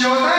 14